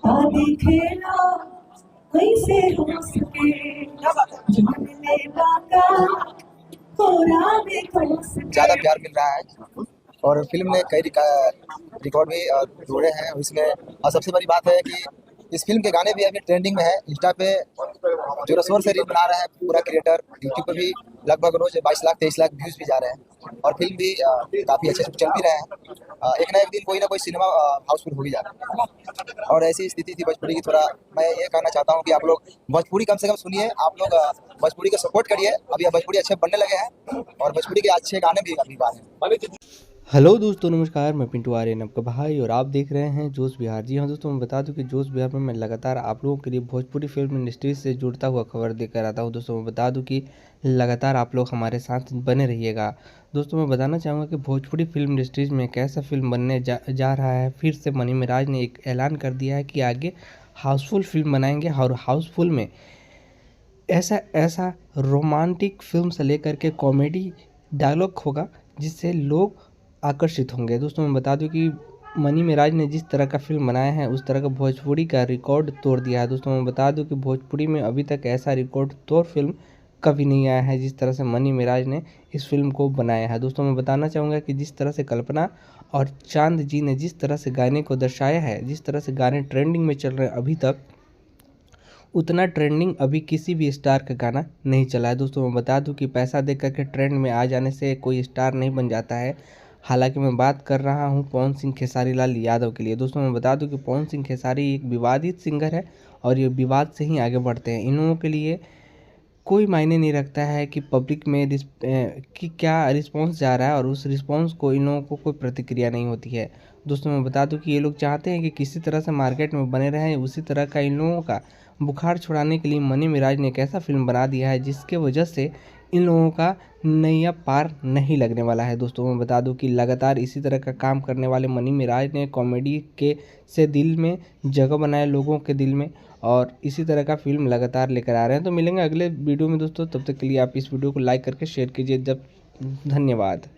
खेला कैसे हो सके जान ले बाका कोरा में खो सके। ज़्यादा प्यार मिल रहा है और फिल्म ने कई रिकॉर्ड भी जोड़े हैं इसमें। और सबसे बड़ी बात है कि इस फिल्म के गाने भी अभी ट्रेंडिंग में है। इंस्टा पे जोरों शोर से रील बना रहा है पूरा क्रिएटर। यूट्यूब पे भी लगभग रोज 22 लाख 23 लाख व्यूज़ भी जा रहे हैं और फिल्म भी काफ़ी अच्छे से चल भी रहे हैं। एक ना एक दिन कोई ना कोई सिनेमा हाउसफुल हो ही जाता है और ऐसी स्थिति थी भोजपुरी की। थोड़ा मैं ये कहना चाहता हूँ कि आप लोग भोजपुरी कम से कम सुनिए। आप लोग भोजपुरी को सपोर्ट करिए। अभी भोजपुरी अच्छे बनने लगे हैं और भोजपुरी के अच्छे गाने भी अभी बार हैं। हेलो दोस्तों, नमस्कार। मैं पिंटू आर्यन आपका भाई और आप देख रहे हैं जोश बिहार। जी हाँ दोस्तों, मैं बता दूं कि जोश बिहार में मैं लगातार आप लोगों के लिए भोजपुरी फिल्म इंडस्ट्री से जुड़ता हुआ खबर देकर आता हूं। दोस्तों मैं बता दूं कि लगातार आप लोग हमारे साथ बने रहिएगा। दोस्तों मैं बताना चाहूँगा कि भोजपुरी फिल्म इंडस्ट्रीज में एक ऐसा फिल्म बनने जा रहा है। फिर से मनी मिराज ने एक ऐलान कर दिया है कि आगे हाउसफुल फिल्म बनाएंगे और हाउसफुल में ऐसा ऐसा रोमांटिक फिल्म से लेकर के कॉमेडी डायलॉग होगा जिससे लोग आकर्षित होंगे। दोस्तों मैं बता दूं कि मनी मिराज ने जिस तरह का फिल्म बनाया है उस तरह का भोजपुरी का रिकॉर्ड तोड़ दिया है। दोस्तों मैं बता दूं कि भोजपुरी में अभी तक ऐसा रिकॉर्ड तोड़ फिल्म कभी नहीं आया है जिस तरह से मनी मिराज ने इस फिल्म को बनाया है। दोस्तों मैं बताना चाहूँगा कि जिस तरह से कल्पना और चांद जी ने जिस तरह से गाने को दर्शाया है, जिस तरह से गाने ट्रेंडिंग में चल रहे हैं अभी तक, उतना ट्रेंडिंग अभी किसी भी स्टार का गाना नहीं चला है। दोस्तों मैं बता दूं कि पैसा दे करके ट्रेंड में आ जाने से कोई स्टार नहीं बन जाता है। हालांकि मैं बात कर रहा हूं पवन सिंह खेसारी लाल यादव के लिए। दोस्तों मैं बता दूं कि पवन सिंह खेसारी एक विवादित सिंगर है और ये विवाद से ही आगे बढ़ते हैं। इन लोगों के लिए कोई मायने नहीं रखता है कि पब्लिक में कि क्या रिस्पांस जा रहा है और उस रिस्पांस को इन लोगों को कोई प्रतिक्रिया नहीं होती है। दोस्तों मैं बता दूं कि ये लोग चाहते हैं कि किसी तरह से मार्केट में बने रहें। उसी तरह का इन लोगों का बुखार छुड़ाने के लिए मनी मिराज ने एक ऐसा फिल्म बना दिया है जिसके वजह से इन लोगों का नैया पार नहीं लगने वाला है। दोस्तों मैं बता दूं कि लगातार इसी तरह का काम करने वाले मनी मिराज ने कॉमेडी के से दिल में जगह बनाए लोगों के दिल में और इसी तरह का फिल्म लगातार लेकर आ रहे हैं। तो मिलेंगे अगले वीडियो में दोस्तों, तब तक के लिए आप इस वीडियो को लाइक करके शेयर कीजिए। धन्यवाद।